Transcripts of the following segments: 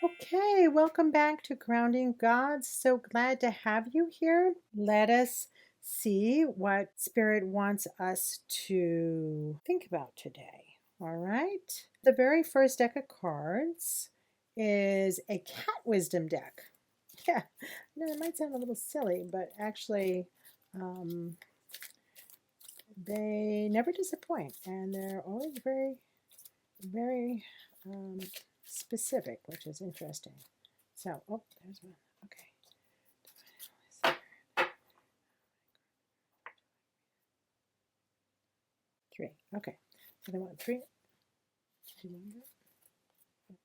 Okay, welcome back to Grounding Gods. So glad to have you here. Let us see what Spirit wants us to think about today. All right. The very first deck of cards is a cat wisdom deck. Yeah, no, it might sound a little silly, but actually, um, they never disappoint and they're always very specific, which is interesting. So, oh, there's one. Okay. 3. Okay. So they want 3. Do you want that?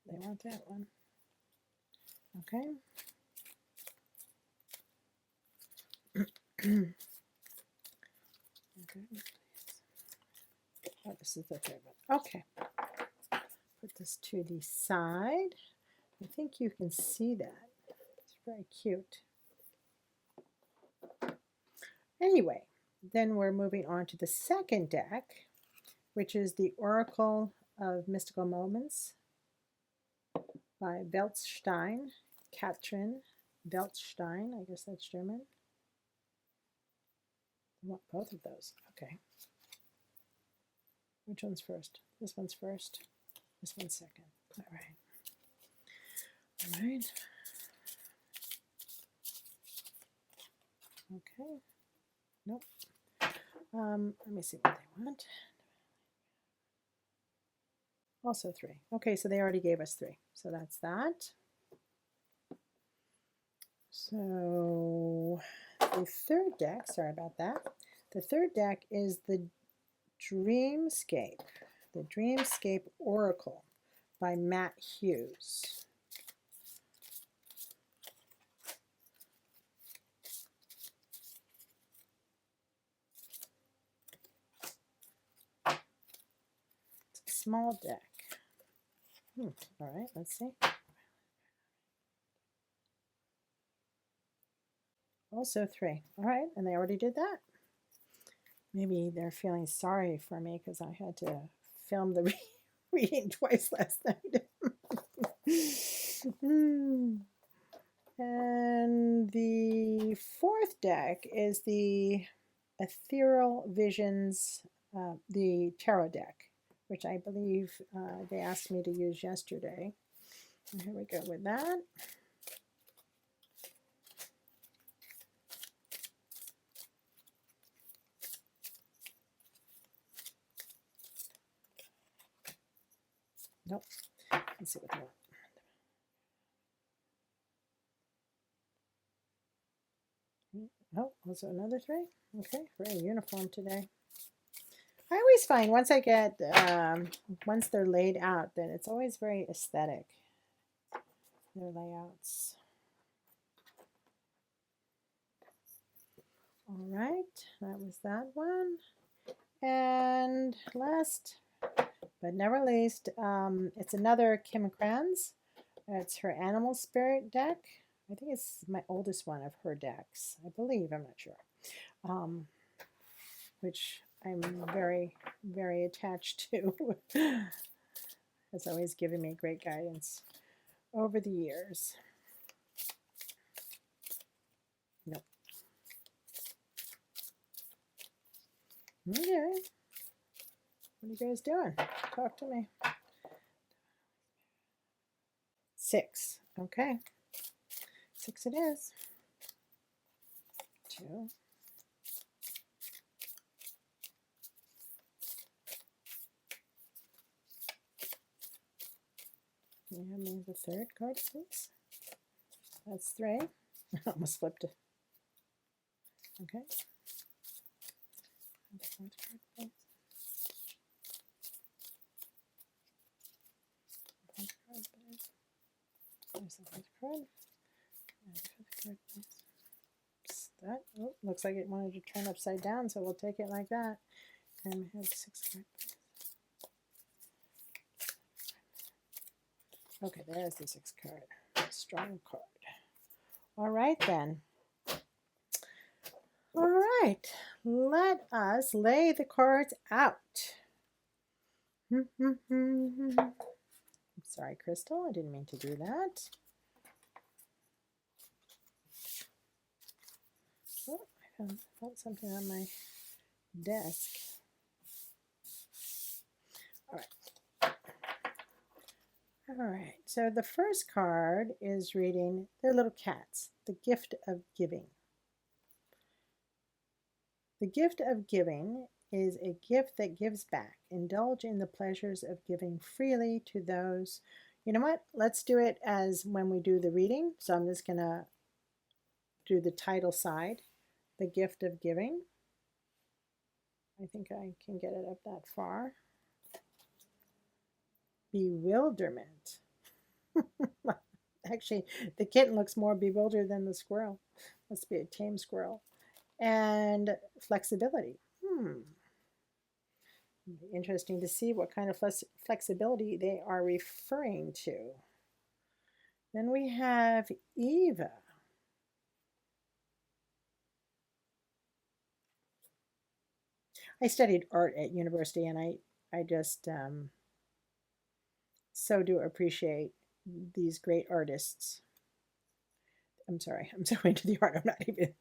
They want that one. Okay. Okay. Oh, this is the third one. Okay. Put this to the side. I think you can see that. It's very cute. Anyway, then we're moving on to the second deck, which is the Oracle of Mystical Moments by Weltstein, Katrin Weltstein. I guess that's German. I want both of those. Okay. Which one's first? This one's first. This one's second. All right. All right. Okay. Nope. Let me see what they want. Also 3. Okay, so they already gave us 3. So that's that. So the third deck, sorry about that. The third deck is the Dreamscape Oracle by Matt Hughes. It's a small deck. All right, let's see. Also 3. All right, and they already did that. Maybe they're feeling sorry for me because I had to film the reading twice last night. And the fourth deck is the Ethereal Visions, the tarot deck, which I believe they asked me to use yesterday. And here we go with that. Nope. Let's see what they want. Oh, also another 3. Okay, very uniform today. I always find once I get, once they're laid out, then it's always very aesthetic, their layouts. All right, that was that one. And last but never least, it's another Kim Kranz. It's her Animal Spirit deck. I think it's my oldest one of her decks, I believe, I'm not sure, which I'm very, very attached to. It's always given me great guidance over the years. Nope. Okay. What are you guys doing? Talk to me. 6. Okay. 6 it is. 2. Can you hand me the third card, please? That's 3. I almost flipped it. Okay. The fourth card, please. The fourth card, please. There's the fourth card. And the fifth card, please. That, oh, looks like it wanted to turn upside down, so we'll take it like that. And we have the 6th card, please. Okay, there's the 6th card. Strong card. All right, then. All right, let us lay the cards out. Let's Sorry, Crystal, I didn't mean to do that. Oh, I found something on my desk. All right. All right, so the first card is reading They're Little Cats, the gift of giving. The gift of giving is a gift that gives back. Indulge in the pleasures of giving freely to those. You know what? Let's do it as when we do the reading. So I'm just going to do the title side, the gift of giving. I think I can get it up that far. Bewilderment. Actually, the kitten looks more bewildered than the squirrel. Must be a tame squirrel. And flexibility. Interesting to see what kind of flexibility they are referring to. Then we have Eva. I studied art at university, and I just so do appreciate these great artists. I'm sorry, I'm so into the art, I'm not even.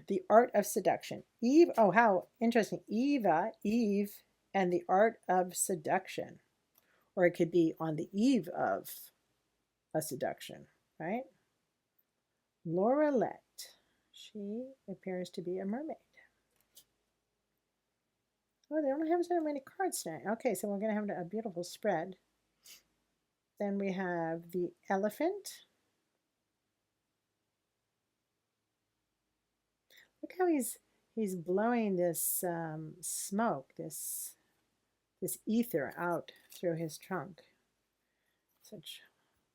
The art of seduction. Eve, oh, how interesting. Eva, Eve, and the art of seduction. Or it could be on the eve of a seduction, right? Laurelette. She appears to be a mermaid. Oh, they don't have so many cards tonight. Okay, so we're going to have a beautiful spread. Then we have the elephant. Look how he's blowing this smoke, this ether out through his trunk. Such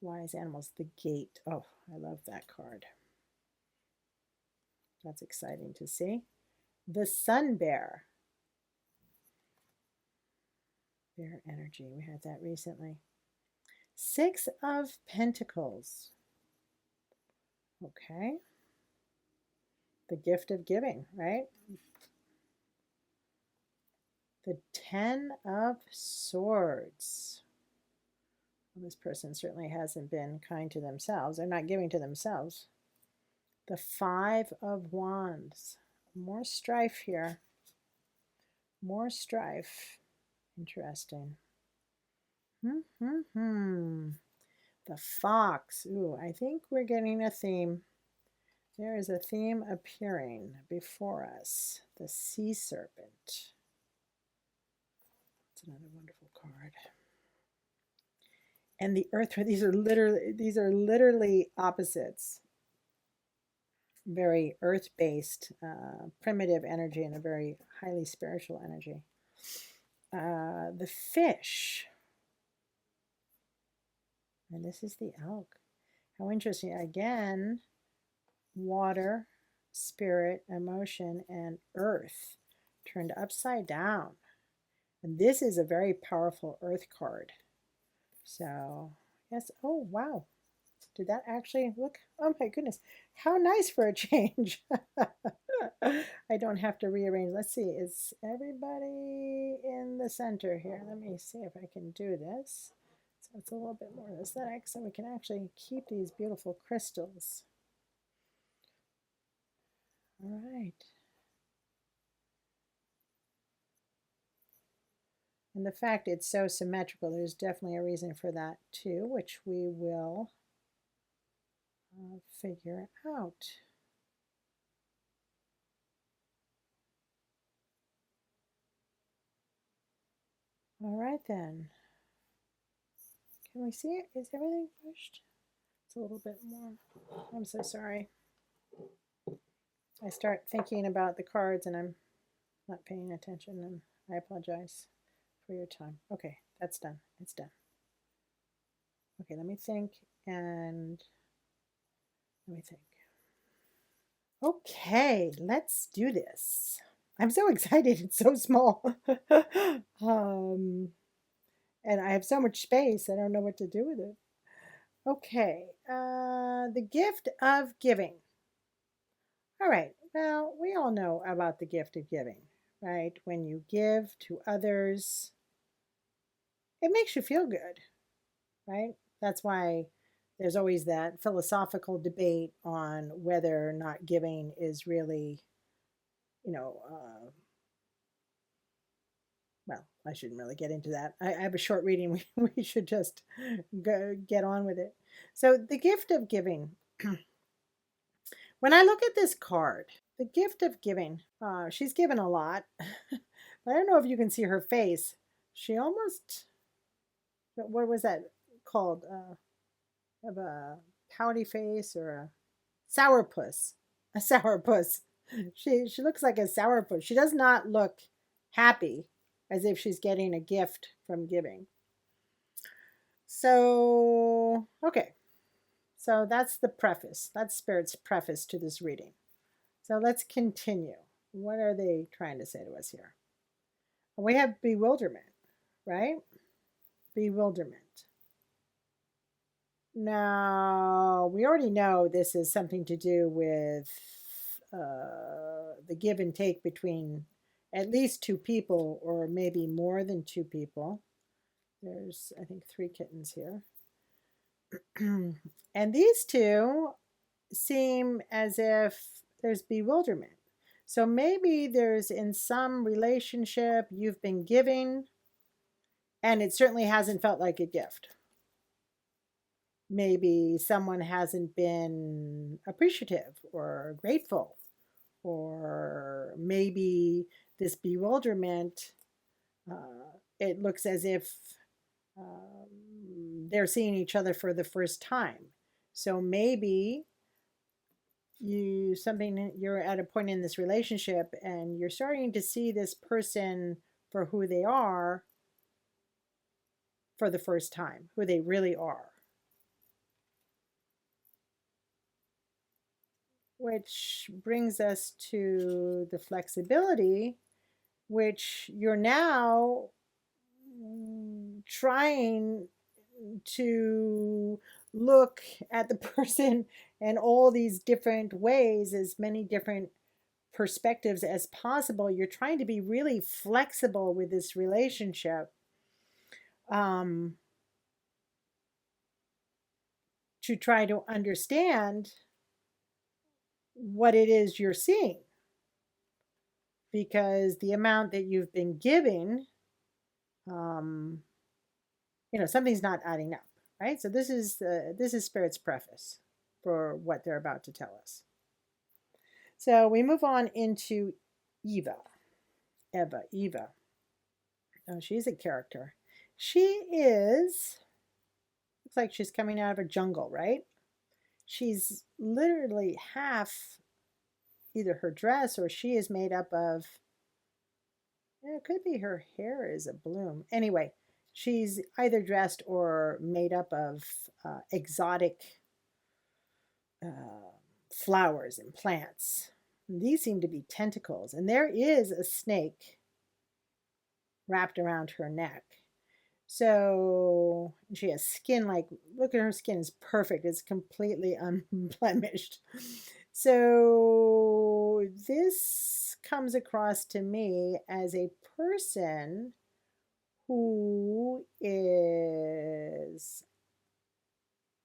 wise animals. The gate. Oh, I love that card. That's exciting to see. The sun bear. Bear energy. We had that recently. Six of Pentacles. Okay. The gift of giving, right? The Ten of Swords. Well, this person certainly hasn't been kind to themselves. They're not giving to themselves. The Five of Wands. More strife here. More strife. Interesting. The Fox. Ooh, I think we're getting a theme. There is a theme appearing before us. The Sea Serpent. It's another wonderful card. And the Earth. These are literally opposites. Very earth-based, primitive energy and a very highly spiritual energy. The Fish. And this is the Elk. How interesting. Again, water, spirit, emotion, and earth turned upside down. And this is a very powerful earth card. So, yes. Oh, wow. Did that actually look? Oh my goodness. How nice for a change. I don't have to rearrange. Let's see. Is everybody in the center here? Let me see if I can do this. So it's a little bit more aesthetic, so we can actually keep these beautiful crystals. All right. And the fact it's so symmetrical, there's definitely a reason for that too, which we will figure out. All right then. Can we see it? Is everything pushed? It's a little bit more. I'm so sorry. I start thinking about the cards and I'm not paying attention, and I apologize for your time. Okay, that's done. It's done. Okay, let me think and let me think. Okay, let's do this. I'm so excited. It's so small. And I have so much space. I don't know what to do with it. Okay, the gift of giving. All right, well, we all know about the gift of giving, right? When you give to others, it makes you feel good, right? That's why there's always that philosophical debate on whether or not giving is really, you know, well, I shouldn't really get into that. I have a short reading. We should just get on with it. So, the gift of giving. When I look at this card, the gift of giving, she's given a lot. But I don't know if you can see her face. She almost, what was that called? Of a pouty face or a sourpuss. A sourpuss. She looks like a sourpuss. She does not look happy as if she's getting a gift from giving. So, okay. So that's the preface. That's Spirit's preface to this reading. So let's continue. What are they trying to say to us here? We have bewilderment, right? Bewilderment. Now, we already know this is something to do with the give and take between at least two people, or maybe more than two people. There's, I think, 3 kittens here. And these two seem as if there's bewilderment. So maybe there's in some relationship you've been giving, and it certainly hasn't felt like a gift. Maybe someone hasn't been appreciative or grateful, or maybe this bewilderment, it looks as if they're seeing each other for the first time. So maybe you're at a point in this relationship and you're starting to see this person for who they are for the first time, who they really are. Which brings us to the flexibility, which you're now trying to look at the person in all these different ways, as many different perspectives as possible. You're trying to be really flexible with this relationship, to try to understand what it is you're seeing, because the amount that you've been giving, something's not adding up, right? So this is Spirit's preface for what they're about to tell us. So we move on into Eva. Oh, she's a character. She looks like she's coming out of a jungle, right? She's literally half either her dress, or she is made up of, it could be her hair is a bloom. Anyway, she's either dressed or made up of exotic flowers and plants. These seem to be tentacles, and there is a snake wrapped around her neck. So she has skin, like, look at her skin, is perfect. It's completely unblemished. So this comes across to me as a person who is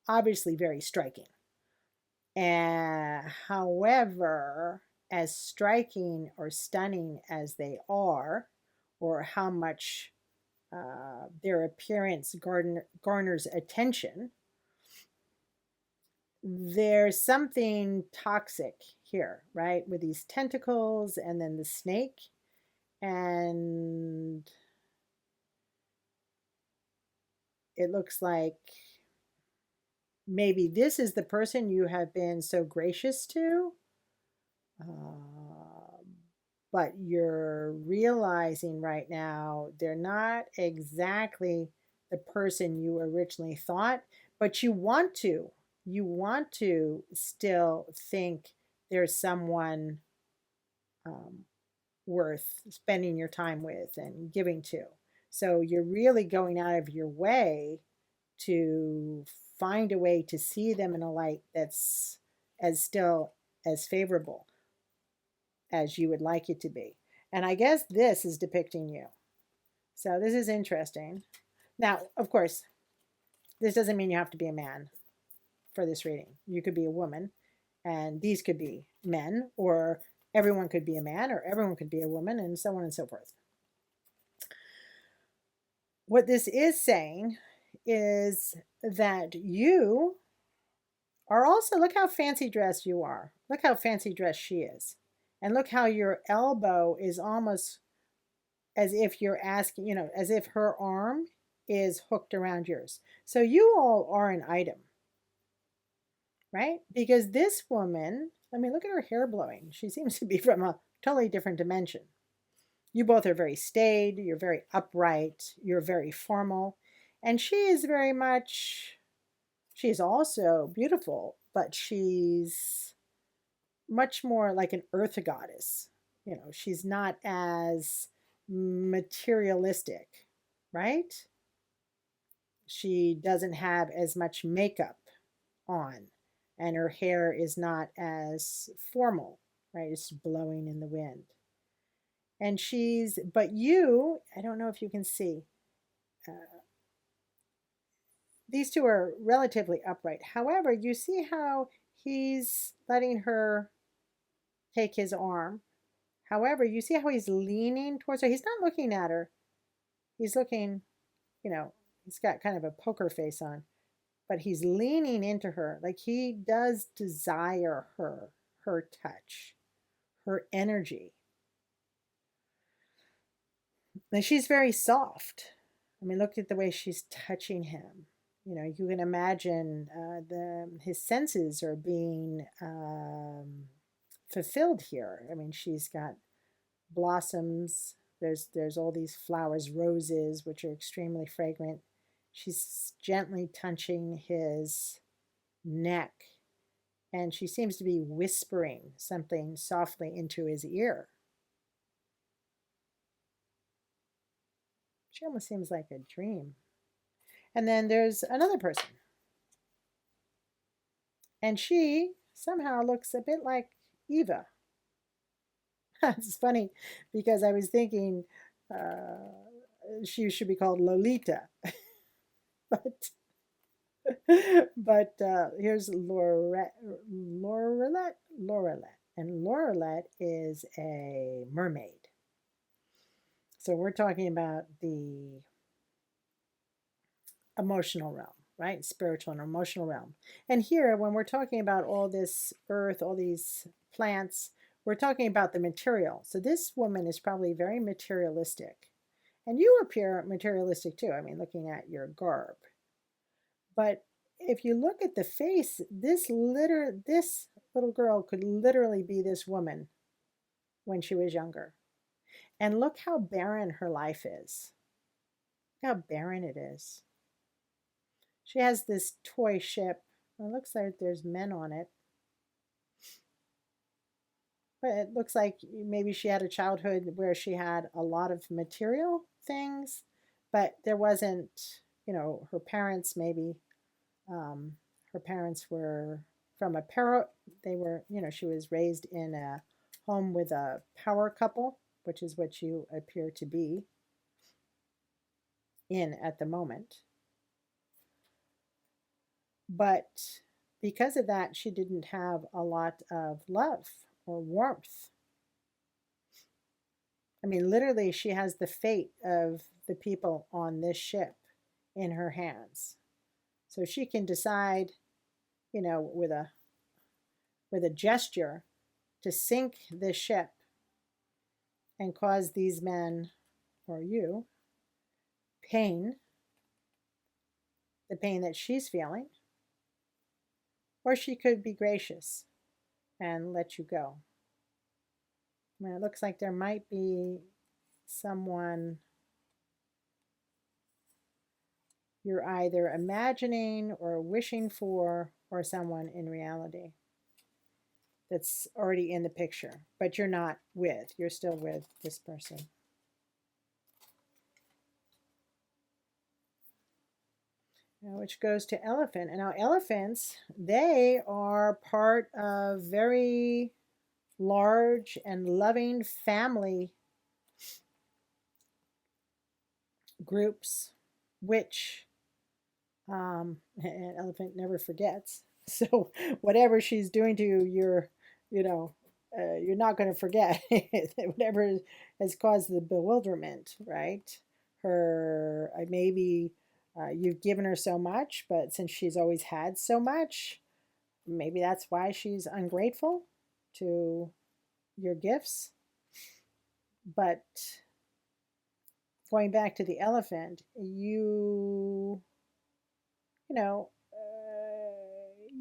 obviously very striking. And however, as striking or stunning as they are, or how much their appearance garners attention, there's something toxic here, right? With these tentacles and then the snake. And it looks like maybe this is the person you have been so gracious to, but you're realizing right now they're not exactly the person you originally thought, but you want to still think there's someone worth spending your time with and giving to. So you're really going out of your way to find a way to see them in a light that's still as favorable as you would like it to be. And I guess this is depicting you. So this is interesting. Now, of course, This doesn't mean you have to be a man for this reading. You could be a woman, and these could be men, or everyone could be a man, or everyone could be a woman, and so on and so forth. What this is saying is that you are also, look how fancy dressed you are. Look how fancy dressed she is. And look how your elbow is almost as if you're asking, you know, as if her arm is hooked around yours. So you all are an item, right? Because this woman, I mean, look at her hair blowing. She seems to be from a totally different dimension. You both are very staid, you're very upright, you're very formal. And she is very much, she is also beautiful, but she's much more like an earth goddess. You know, she's not as materialistic, right? She doesn't have as much makeup on, and her hair is not as formal, right? It's blowing in the wind. And she's, but you, I don't know if you can see, these two are relatively upright. However, you see how he's letting her take his arm. However, you see how he's leaning towards her. He's not looking at her. He's looking, you know, he's got kind of a poker face on, but he's leaning into her. Like he does desire her, her touch, her energy. And she's very soft. I mean, look at the way she's touching him. You know, you can imagine his senses are being fulfilled here. I mean, she's got blossoms. There's all these flowers, roses, which are extremely fragrant. She's gently touching his neck, and she seems to be whispering something softly into his ear. She almost seems like a dream. And then there's another person. And she somehow looks a bit like Eva. It's funny because I was thinking she should be called Lolita. but here's Lorelette. And Lorelette is a mermaid. So we're talking about the emotional realm, right? Spiritual and emotional realm. And here, when we're talking about all this earth, all these plants, we're talking about the material. So this woman is probably very materialistic. And you appear materialistic too. I mean, looking at your garb. But if you look at the face, this little girl could literally be this woman when she was younger. And look how barren her life is. Look how barren it is. She has this toy ship. It looks like there's men on it. But it looks like maybe she had a childhood where she had a lot of material things, but there wasn't, you know, her parents maybe, her parents were from they were, you know, she was raised in a home with a power couple, which is what you appear to be in at the moment. But because of that, she didn't have a lot of love or warmth. I mean, literally, she has the fate of the people on this ship in her hands. So she can decide, you know, with a gesture to sink this ship and cause these men, or you, pain, the pain that she's feeling, or she could be gracious and let you go. I mean, it looks like there might be someone you're either imagining or wishing for, or someone in reality that's already in the picture, but you're not with. You're still with this person. Now, which goes to elephant. And now elephants, they are part of very large and loving family groups, which An elephant never forgets. So whatever she's doing to you, you know, you're not going to forget. Whatever has caused the bewilderment, right? Her, maybe you've given her so much, but since she's always had so much, maybe that's why she's ungrateful to your gifts. But going back to the elephant, you know,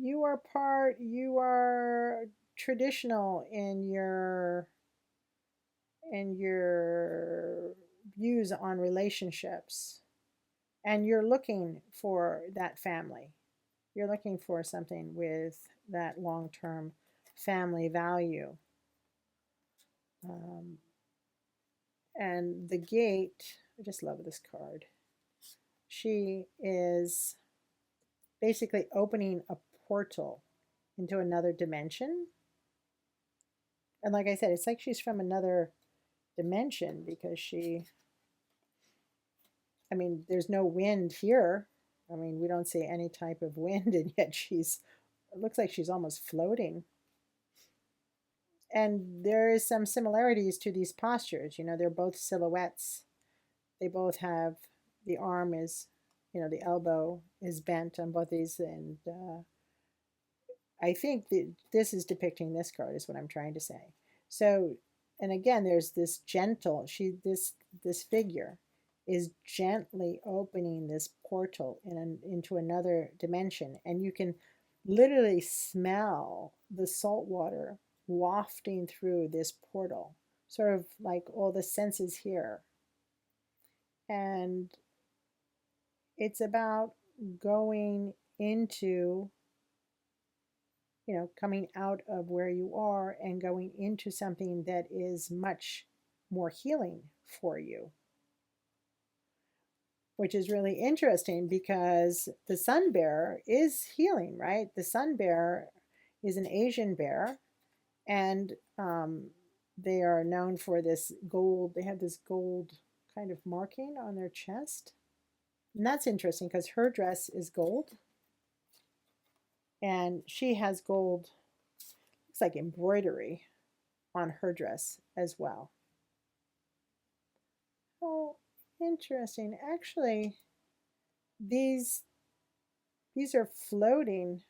you are traditional in your views on relationships, and you're looking for that family. You're looking for something with that long-term family value. Um, and the gate, I just love this card. She is basically opening a portal into another dimension. And like I said, it's like she's from another dimension because I mean, there's no wind here. I mean, we don't see any type of wind, and yet it looks like she's almost floating. And there is some similarities to these postures. They're both silhouettes. They both have the arm is, the elbow is bent on both these, and I think that this is depicting this card is what I'm trying to say. So, and again, there's this gentle, this figure is gently opening this portal into another dimension. And you can literally smell the salt water wafting through this portal, sort of like all the senses here. And it's about going into coming out of where you are and going into something that is much more healing for you, which is really interesting because the sun bear is healing, right? The sun bear is an Asian bear, and they are known for this gold. They have this gold kind of marking on their chest. And that's interesting because her dress is gold, and she has gold, looks like embroidery on her dress as well. Oh, interesting. Actually, these are floating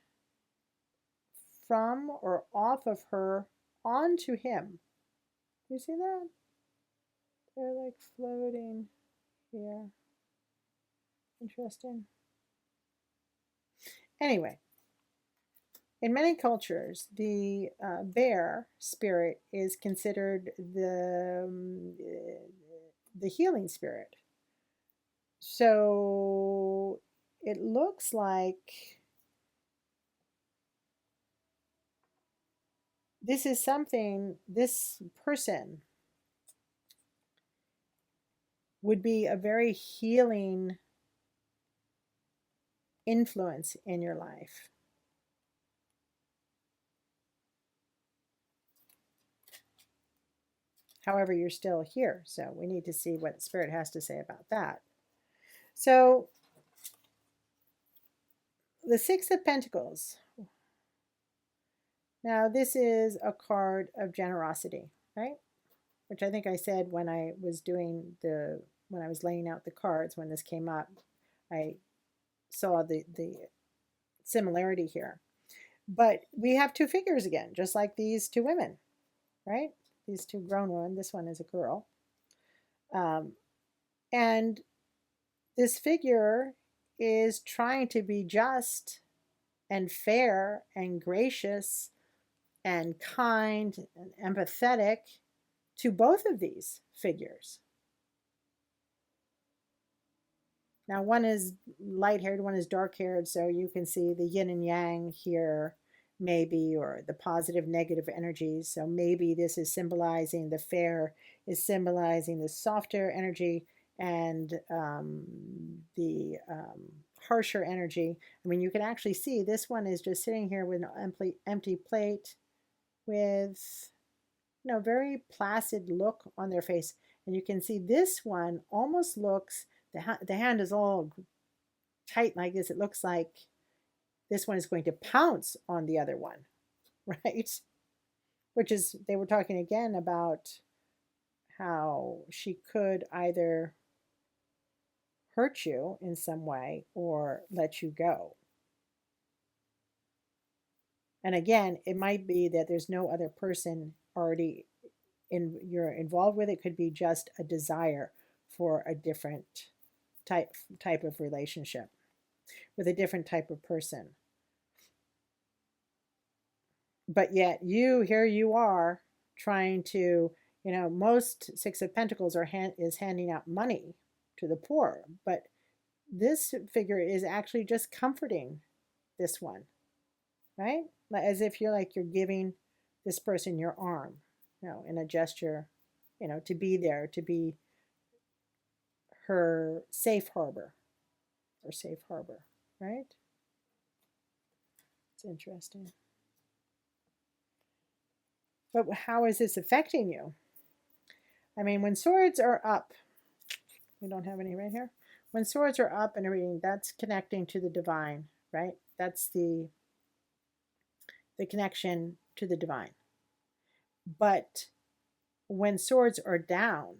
from or off of her onto him. You see that? They're like floating here. Interesting. Anyway, in many cultures, the bear spirit is considered the healing spirit. So it looks like this is something, this person would be a very healing influence in your life. However, you're still here, so we need to see what Spirit has to say about that. So, the Six of Pentacles. Now, this is a card of generosity, right? Which I think I said when I was when I was laying out the cards, when this came up, I saw the similarity here. But we have two figures again, just like these two women, right? These two grown women. This one is a girl. And this figure is trying to be just and fair and gracious and kind and empathetic to both of these figures. Now, one is light-haired, one is dark-haired, so you can see the yin and yang here, maybe, or the positive, negative energies. So maybe this is symbolizing the fair, is symbolizing the softer energy, and the harsher energy. I mean, you can actually see this one is just sitting here with an empty plate with, very placid look on their face. And you can see this one almost looks, the hand is all tight like this, it looks like this one is going to pounce on the other one, right? Which is, they were talking again about how she could either hurt you in some way or let you go. And again, it might be that there's no other person already you're involved with. It could be just a desire for a different type of relationship with a different type of person. But yet here you are trying to, most Six of Pentacles is handing out money to the poor, but this figure is actually just comforting this one, right? As if you're giving this person your arm, in a gesture, to be there, to be her safe harbor, right? It's interesting. But how is this affecting you? I mean, when swords are up, we don't have any right here. When swords are up and everything, that's connecting to the divine, right? That's the connection to the divine. But when swords are down,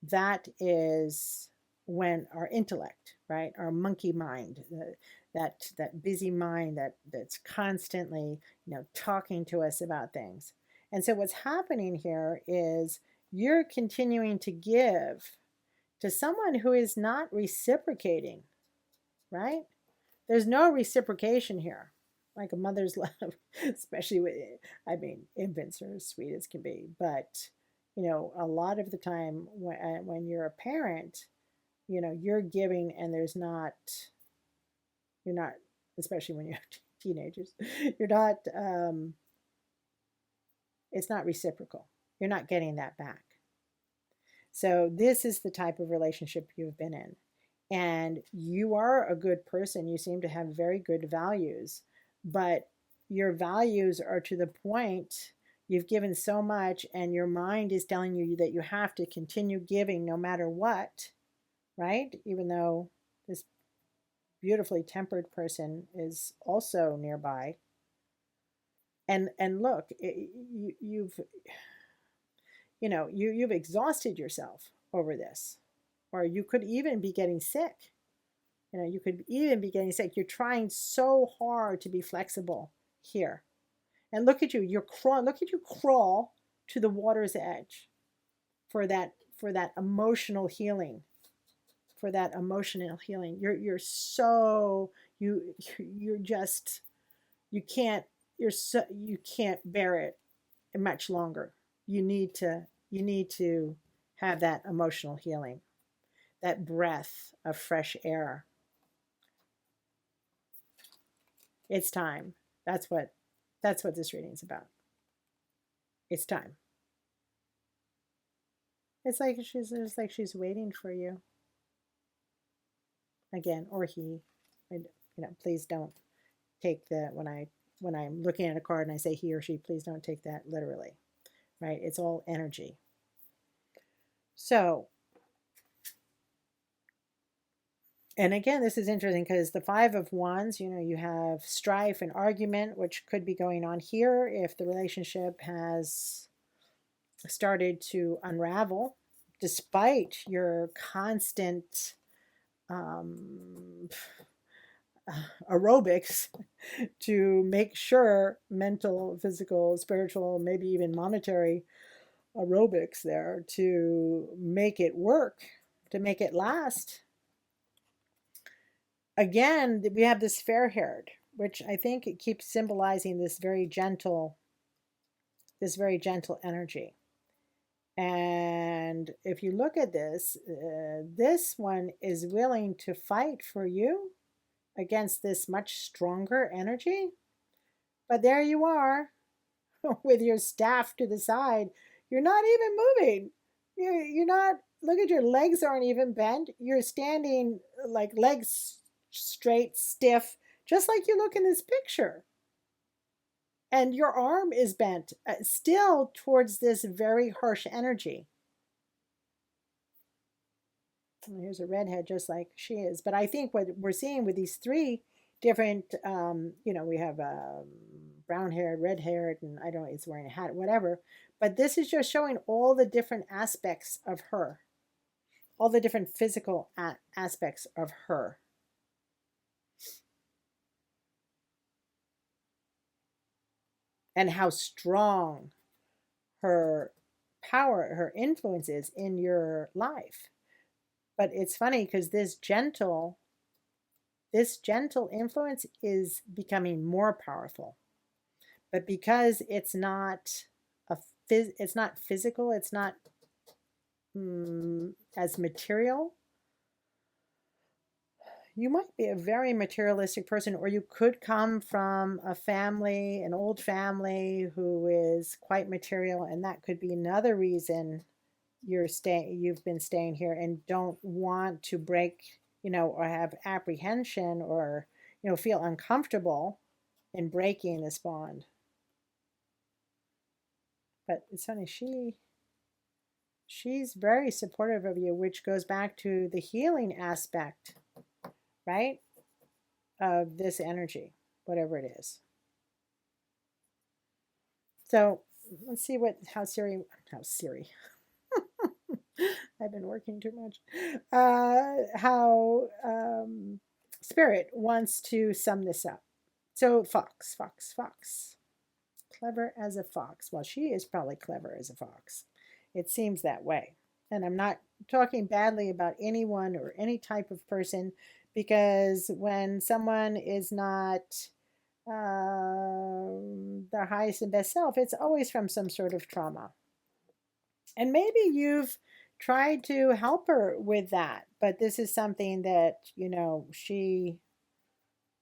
that is when our intellect, right, our monkey mind, that busy mind that's constantly, talking to us about things. And so what's happening here is you're continuing to give to someone who is not reciprocating, right? There's no reciprocation here, like a mother's love, especially with, infants are as sweet as can be. But, a lot of the time when you're a parent, you're giving and you're not, especially when you have teenagers, you're not, it's not reciprocal. You're not getting that back. So this is the type of relationship you've been in. And you are a good person. You seem to have very good values, but your values are to the point you've given so much and your mind is telling you that you have to continue giving no matter what, right? Even though this beautifully tempered person is also nearby. And look, you've exhausted yourself over this, or you could even be getting sick. You could even be getting sick. You're trying so hard to be flexible here. And look at you. Look at you crawl to the water's edge for that emotional healing. For that emotional healing. You can't bear it much longer. You need to have that emotional healing. That breath of fresh air. It's time. That's what this reading is about. It's time. It's like she's waiting for you. Again, or he. Please don't take when I'm looking at a card and I say he or she, please don't take that literally. Right? It's all energy. So, and again, this is interesting because the Five of Wands, you have strife and argument, which could be going on here if the relationship has started to unravel, despite your constant aerobics to make sure mental, physical, spiritual, maybe even monetary aerobics there to make it work, to make it last. Again, we have this fair-haired, which I think it keeps symbolizing this very gentle energy. And if you look at this, this one is willing to fight for you against this much stronger energy. But there you are with your staff to the side. You're not even moving. You're not, look at your legs aren't even bent. You're standing like legs straight, stiff, just like you look in this picture. And your arm is bent, still towards this very harsh energy. Here's a redhead just like she is. But I think what we're seeing with these three different, we have brown haired, red haired, and I don't know, it's wearing a hat, whatever. But this is just showing all the different aspects of her, all the different physical aspects of her. And how strong her power, her influence is in your life. But it's funny because this gentle influence is becoming more powerful. But because it's not it's not physical, it's not as material. You might be a very materialistic person, or you could come from a family, an old family who is quite material, and that could be another reason you've been staying here and don't want to break, or have apprehension, or feel uncomfortable in breaking this bond. But it's funny, she's very supportive of you, which goes back to the healing aspect, right, of this energy, whatever it is. So let's see how Siri I've been working too much. How Spirit wants to sum this up. So fox. Clever as a fox. Well, she is probably clever as a fox. It seems that way. And I'm not talking badly about anyone or any type of person, because when someone is not their highest and best self, it's always from some sort of trauma. And maybe you've tried to help her with that, but this is something that, she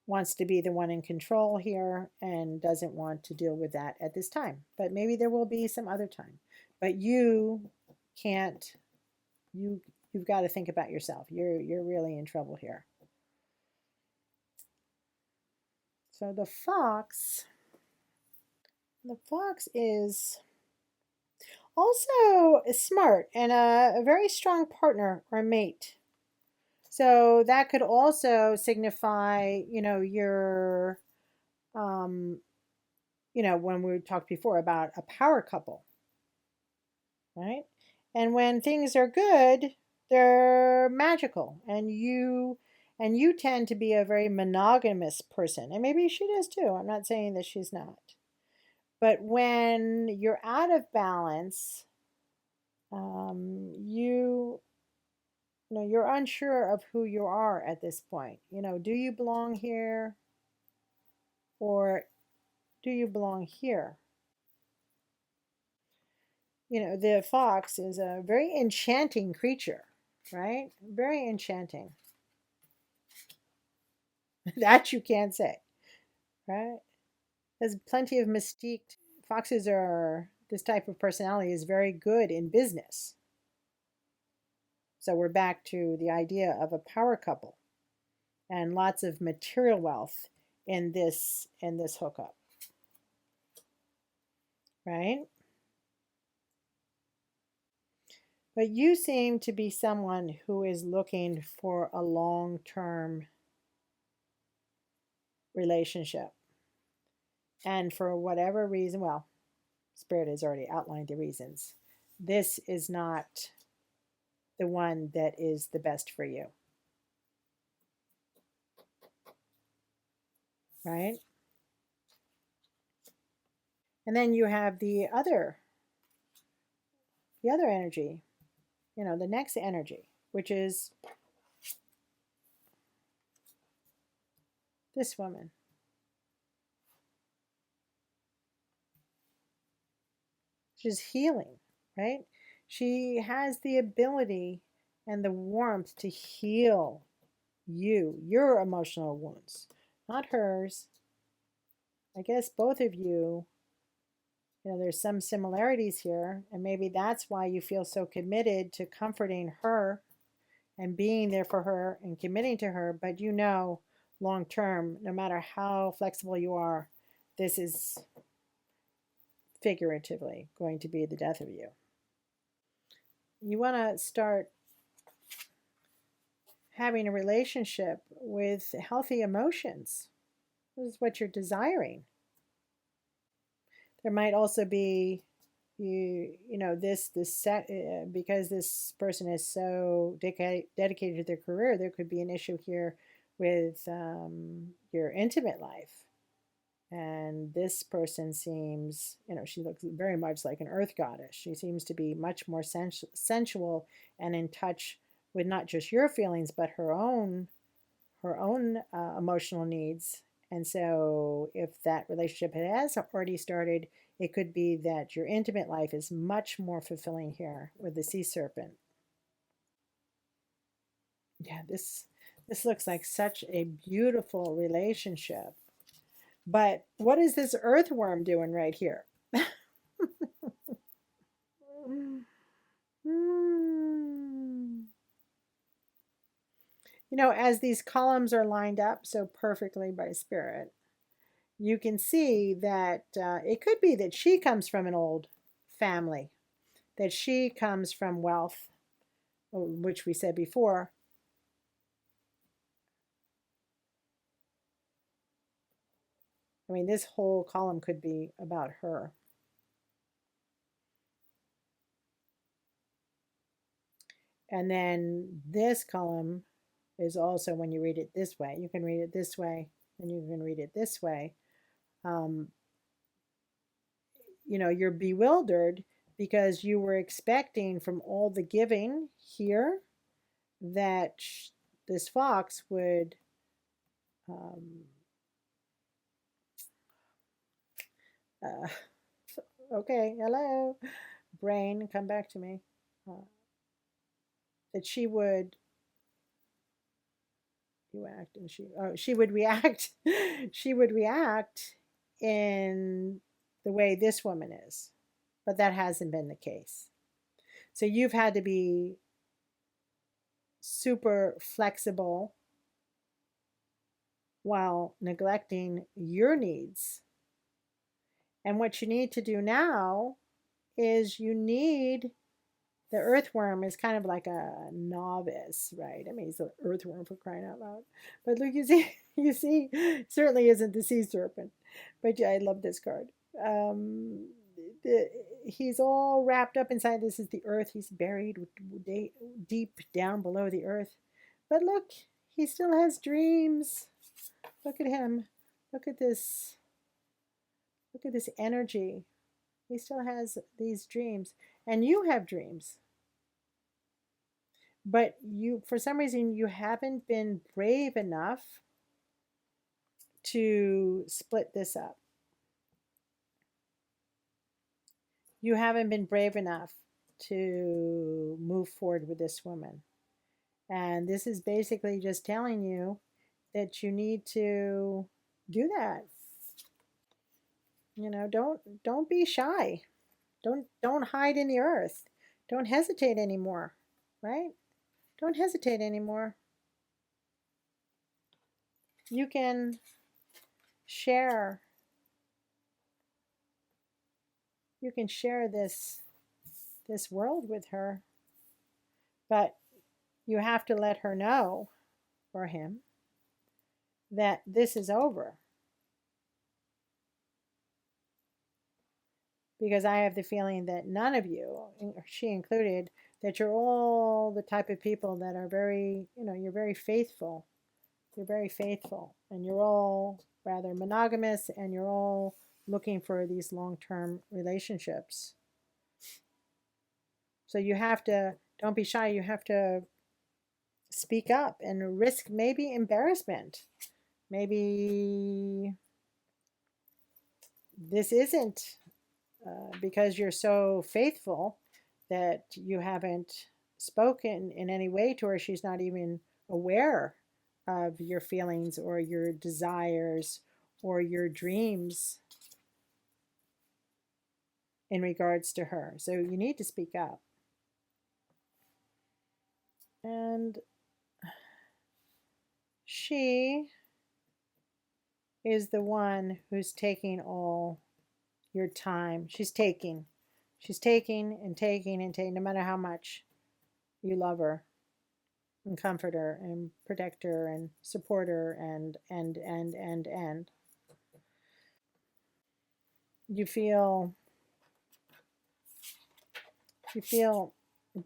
wants to be the one in control here and doesn't want to deal with that at this time. But maybe there will be some other time. But you can't, you've got to think about yourself. You're really in trouble here. So the fox is also smart and a very strong partner or mate. So that could also signify, your, when we talked before about a power couple, right? And when things are good, they're magical, and you tend to be a very monogamous person, and maybe she does too. I'm not saying that she's not. But when you're out of balance, you're unsure of who you are at this point. Do you belong here, or do you belong here? The fox is a very enchanting creature, right? Very enchanting. That you can't say, right? There's plenty of mystique. Foxes are, this type of personality is very good in business. So we're back to the idea of a power couple and lots of material wealth in this hookup, right? But you seem to be someone who is looking for a long-term relationship. And for whatever reason, well, Spirit has already outlined the reasons. This is not the one that is the best for you. Right? And then you have the other energy, the next energy, which is this woman. She's healing, right? She has the ability and the warmth to heal your emotional wounds, not hers. I guess both of you, there's some similarities here, and maybe that's why you feel so committed to comforting her and being there for her and committing to her. But long term, no matter how flexible you are, this is figuratively going to be the death of you. You want to start having a relationship with healthy emotions. This is what you're desiring. There might also be because this person is so dedicated to their career, there could be an issue here with your intimate life. And this person seems, she looks very much like an earth goddess. She seems to be much more sensual and in touch with not just your feelings, but her own emotional needs. And so if that relationship has already started, it could be that your intimate life is much more fulfilling here with the sea serpent. Yeah, this looks like such a beautiful relationship. But what is this earthworm doing right here? As these columns are lined up so perfectly by spirit, you can see that it could be that she comes from an old family, that she comes from wealth, which we said before. I mean, this whole column could be about her. And then this column is also, when you read it this way, you can read it this way, and you can read it this way. You're bewildered because you were expecting from all the giving here that this fox would uh, okay, hello, brain, come back to me. That she would react, and she would react. She would react in the way this woman is, but that hasn't been the case. So you've had to be super flexible while neglecting your needs. And what you need to do now is the earthworm is kind of like a novice, right? I mean, he's an earthworm for crying out loud. But look, you see, certainly isn't the sea serpent. But yeah, I love this card. He's all wrapped up inside. This is the earth. He's buried deep down below the earth. But look, he still has dreams. Look at him. Look at this. Look at this energy. He still has these dreams. And you have dreams. But for some reason, you haven't been brave enough to split this up. You haven't been brave enough to move forward with this woman. And this is basically just telling you that you need to do that. Don't be shy. Don't hide in the earth. Don't hesitate anymore, right? Don't hesitate anymore. You can share. You can share this world with her, but you have to let her know, or him, that this is over. Because I have the feeling that none of you, she included, that you're all the type of people that are very, you're very faithful. You're very faithful. And you're all rather monogamous, and you're all looking for these long-term relationships. So you have to, don't be shy. You have to speak up and risk maybe embarrassment. Maybe this isn't because you're so faithful that you haven't spoken in any way to her. She's not even aware of your feelings or your desires or your dreams in regards to her. So you need to speak up. And she is the one who's taking all your time. She's taking and taking and taking, no matter how much you love her. and comforter and protector and supporter and. You feel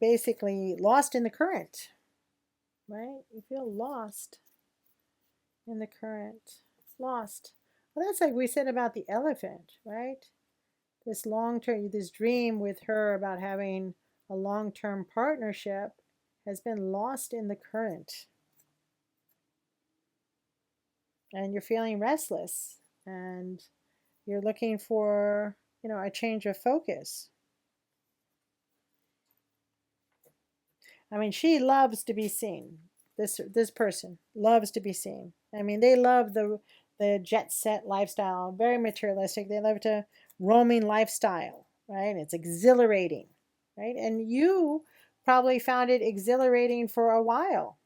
basically lost in the current, right? You feel lost in the current. Lost. Well, that's like we said about the elephant, right? This long-term, this dream with her about having a long-term partnership has been lost in the current. And you're feeling restless and you're looking for, a change of focus. I mean, she loves to be seen. This person loves to be seen. I mean, they love the jet set lifestyle, very materialistic. They love to roaming lifestyle, right? It's exhilarating, right? And you probably found it exhilarating for a while,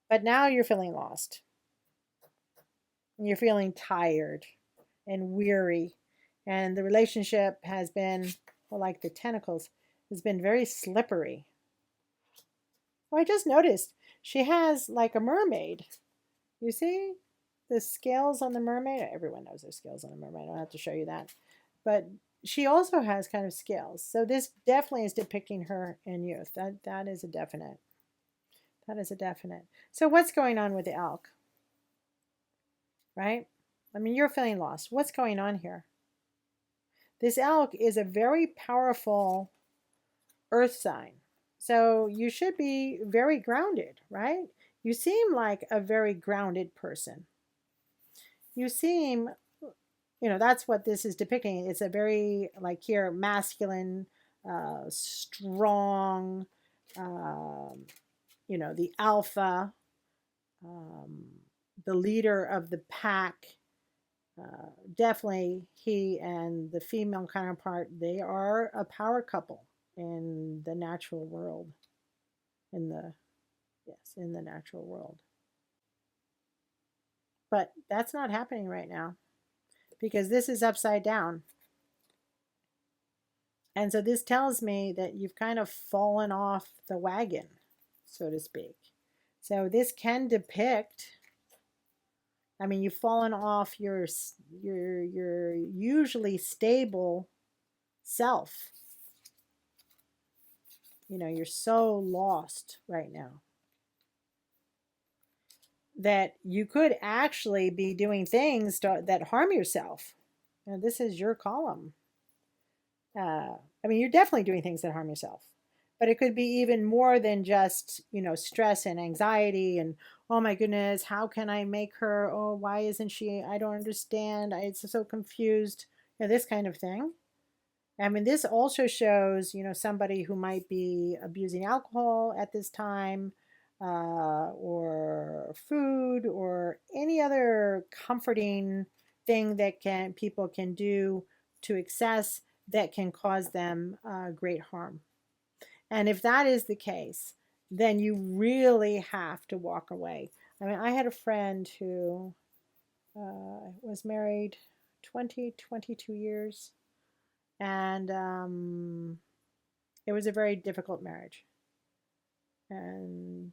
but now you're feeling lost. And you're feeling tired and weary, and the relationship has been, well, like the tentacles, has been very slippery. Oh, I just noticed she has like a mermaid. You see the scales on the mermaid? Everyone knows there's scales on the mermaid. I don't have to show you that. But she also has kind of scales. So this definitely is depicting her in youth. That is a definite. That is a definite. So what's going on with the elk? Right? I mean, you're feeling lost. What's going on here? This elk is a very powerful earth sign. So you should be very grounded, right? You seem like a very grounded person. You seem, that's what this is depicting. It's a very, like here, masculine, strong, the alpha, the leader of the pack. Definitely he and the female counterpart, they are a power couple in the natural world. In the natural world. But that's not happening right now because this is upside down. And so this tells me that you've kind of fallen off the wagon, so to speak. So this can depict, I mean, you've fallen off your usually stable self. You're so lost right now that you could actually be doing things that harm yourself. Now, this is your column. I mean, you're definitely doing things that harm yourself, but it could be even more than just, stress and anxiety and, oh my goodness, how can I make her? Oh, why isn't she? I don't understand. I'm so confused. This kind of thing. I mean, this also shows, somebody who might be abusing alcohol at this time, or food, or any other comforting thing that people can do to excess that can cause them great harm. And if that is the case, then you really have to walk away. I mean, I had a friend who was married 22 years, and it was a very difficult marriage. And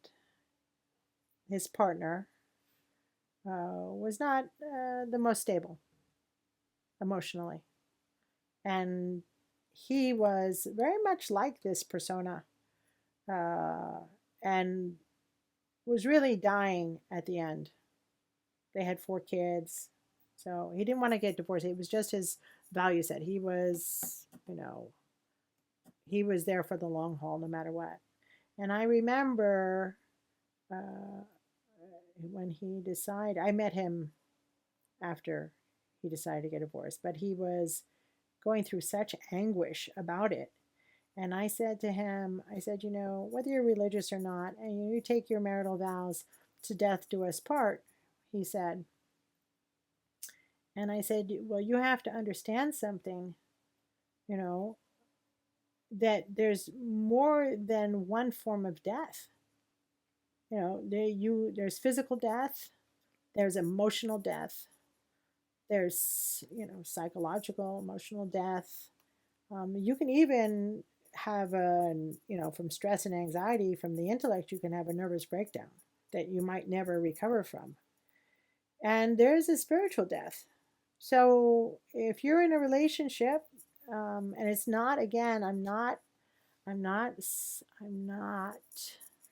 his partner was not the most stable emotionally. And he was very much like this persona, and was really dying at the end. They had 4 kids. So he didn't want to get divorced. It was just his value set. He was, he was there for the long haul no matter what. And I remember when he decided, I met him after he decided to get divorced, but he was going through such anguish about it. And I said to him, whether you're religious or not, and you take your marital vows to death do us part, he said. And I said, well, you have to understand something, that there's more than one form of death. There's physical death, there's emotional death, there's, psychological, emotional death. You can even have from stress and anxiety from the intellect, you can have a nervous breakdown that you might never recover from. And there's a spiritual death. So if you're in a relationship, and it's not, again, I'm not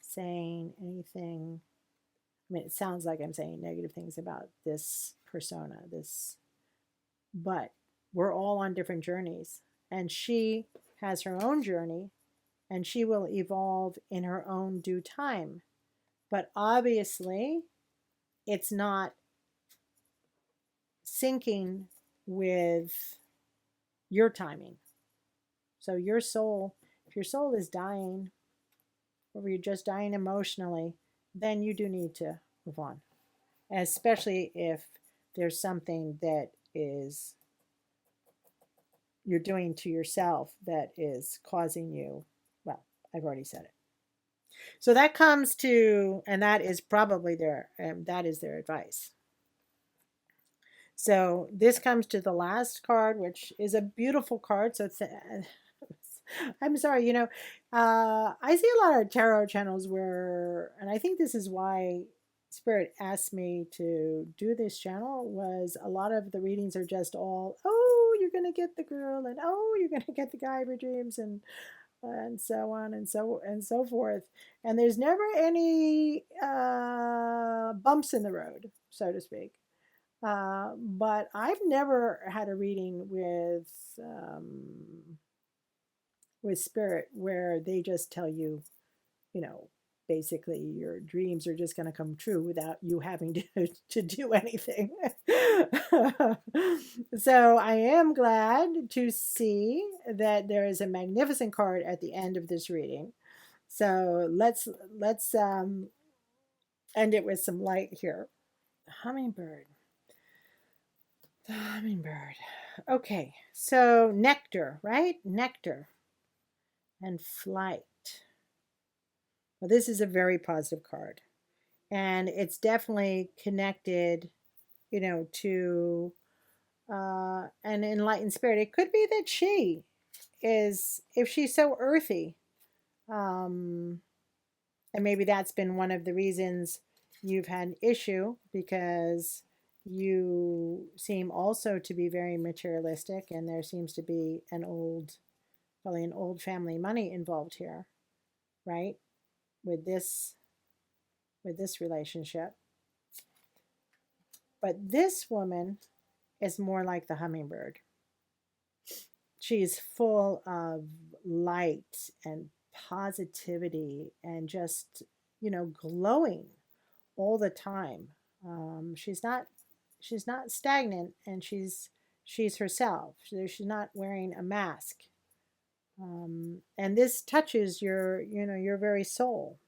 saying anything. I mean, it sounds like I'm saying negative things about this persona, but we're all on different journeys. And she has her own journey, and she will evolve in her own due time. But obviously, it's not syncing with your timing. So your soul, if your soul is dying, or you're just dying emotionally, then you do need to move on. Especially if there's something that is you're doing to yourself that is causing you, well, I've already said it. So that comes to, and that is probably that is their advice. So this comes to the last card, which is a beautiful card. So it's, I'm sorry, I see a lot of tarot channels where, and I think this is why Spirit asked me to do this channel, was a lot of the readings are just all, oh, you're going to get the girl, and oh, you're going to get the guy of your dreams, and so on and so forth. And there's never any bumps in the road, so to speak. But I've never had a reading with Spirit where they just tell you, basically your dreams are just going to come true without you having to do anything. So I am glad to see that there is a magnificent card at the end of this reading. So let's end it with some light here. Hummingbird. The hummingbird. Okay, so nectar, right? Nectar and flight. Well, this is a very positive card. And it's definitely connected, to an enlightened spirit. It could be that she is, if she's so earthy, and maybe that's been one of the reasons you've had an issue, because you seem also to be very materialistic, and there seems to be probably an old family money involved here, right? With this relationship. But this woman is more like the hummingbird. She's full of light and positivity and just, glowing all the time. She's not stagnant, and she's herself. She's not wearing a mask. And this touches your very soul.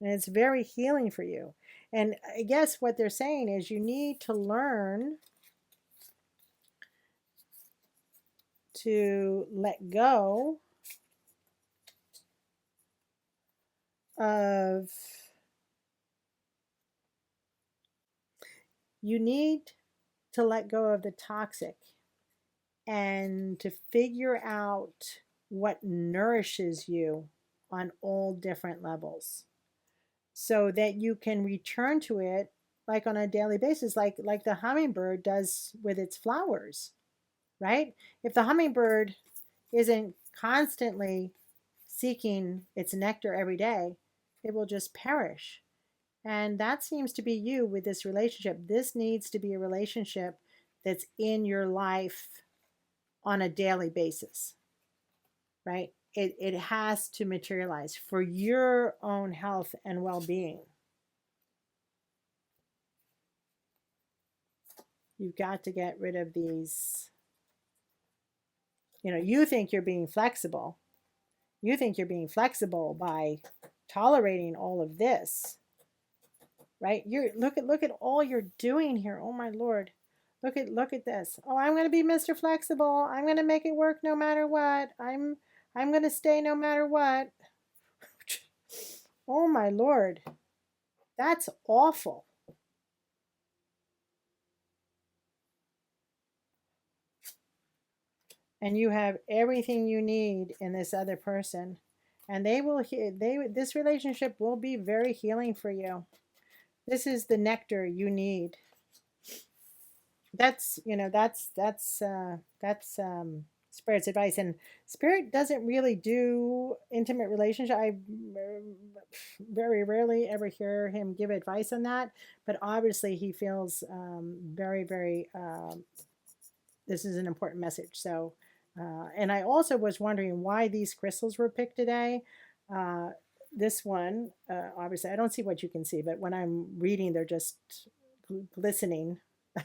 And it's very healing for you. And I guess what they're saying is you need to learn to let go of, you need to let go of the toxic and to figure out what nourishes you on all different levels, so that you can return to it like on a daily basis, like the hummingbird does with its flowers, right? If the hummingbird isn't constantly seeking its nectar every day, it will just perish. And that seems to be you with this relationship. This needs to be a relationship that's in your life on a daily basis, right? It has to materialize for your own health and well-being. You've got to get rid of these. You think you're being flexible. You think you're being flexible by tolerating all of this, right? Look at all you're doing here. Oh my Lord. Look at this. Oh, I'm going to be Mr. Flexible. I'm going to make it work no matter what. I'm going to stay no matter what. Oh my Lord. That's awful. and you have everything you need in this other person, and this relationship will be very healing for you. This is the nectar you need. That's, that's Spirit's advice. And Spirit doesn't really do intimate relationship. I very rarely ever hear him give advice on that, but obviously he feels very, very this is an important message. So and I also was wondering why these crystals were picked today. This one, obviously I don't see what you can see, but when I'm reading, they're just glistening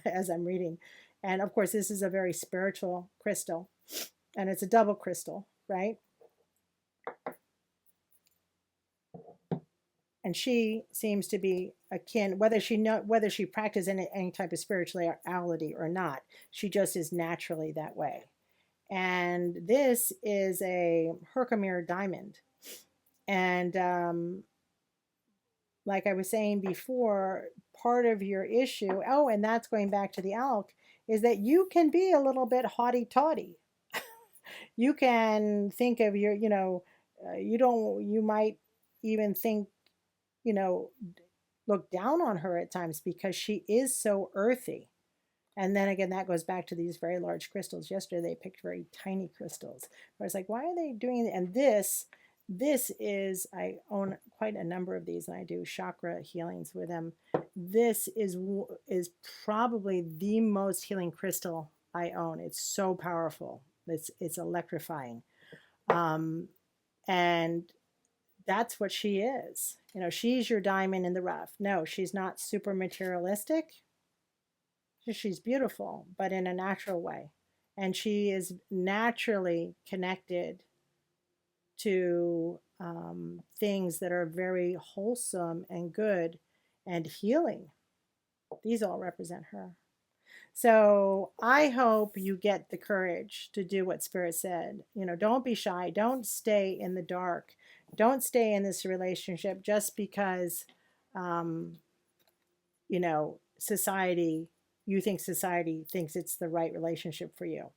as I'm reading. And of course, this is a very spiritual crystal, and it's a double crystal, right? And she seems to be akin, whether she practices any type of spirituality or not, she just is naturally that way. And this is a Herkimer diamond. And like I was saying before, part of your issue, oh, and that's going back to the elk, is that you can be a little bit haughty-taughty. You can think of you might even think, you know, look down on her at times because she is so earthy. And then again, that goes back to these very large crystals. Yesterday, they picked very tiny crystals. I was like, why are they doing it? And this is, I own quite a number of these, and I do chakra healings with them. This is probably the most healing crystal I own. It's so powerful. It's electrifying. And that's what she is. She's your diamond in the rough. No, she's not super materialistic. She's beautiful, but in a natural way. And she is naturally connected to things that are very wholesome and good and healing. These all represent her. So I hope you get the courage to do what Spirit said. Don't be shy. Don't stay in the dark. Don't stay in this relationship just because, you think society thinks it's the right relationship for you.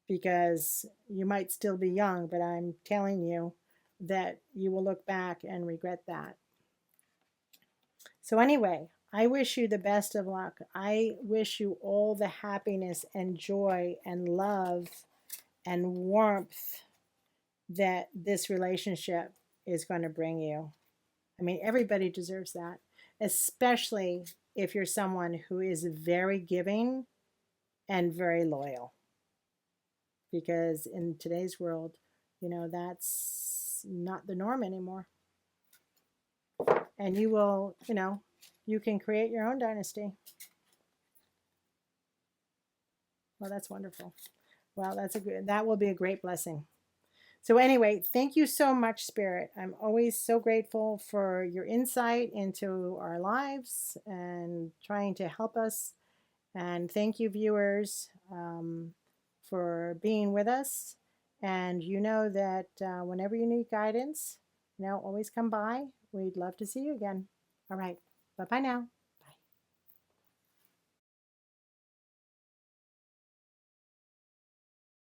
Because you might still be young, but I'm telling you that you will look back and regret that. So anyway, I wish you the best of luck. I wish you all the happiness and joy and love and warmth that this relationship is going to bring you. I mean, everybody deserves that, especially if you're someone who is very giving and very loyal. Because in today's world, that's not the norm anymore. And you will, you can create your own dynasty. Well, that's wonderful. Well, that will be a great blessing. So anyway, thank you so much, Spirit. I'm always so grateful for your insight into our lives and trying to help us. And thank you, viewers, for being with us. And you know that whenever you need guidance, always come by. We'd love to see you again. All right. Bye-bye now.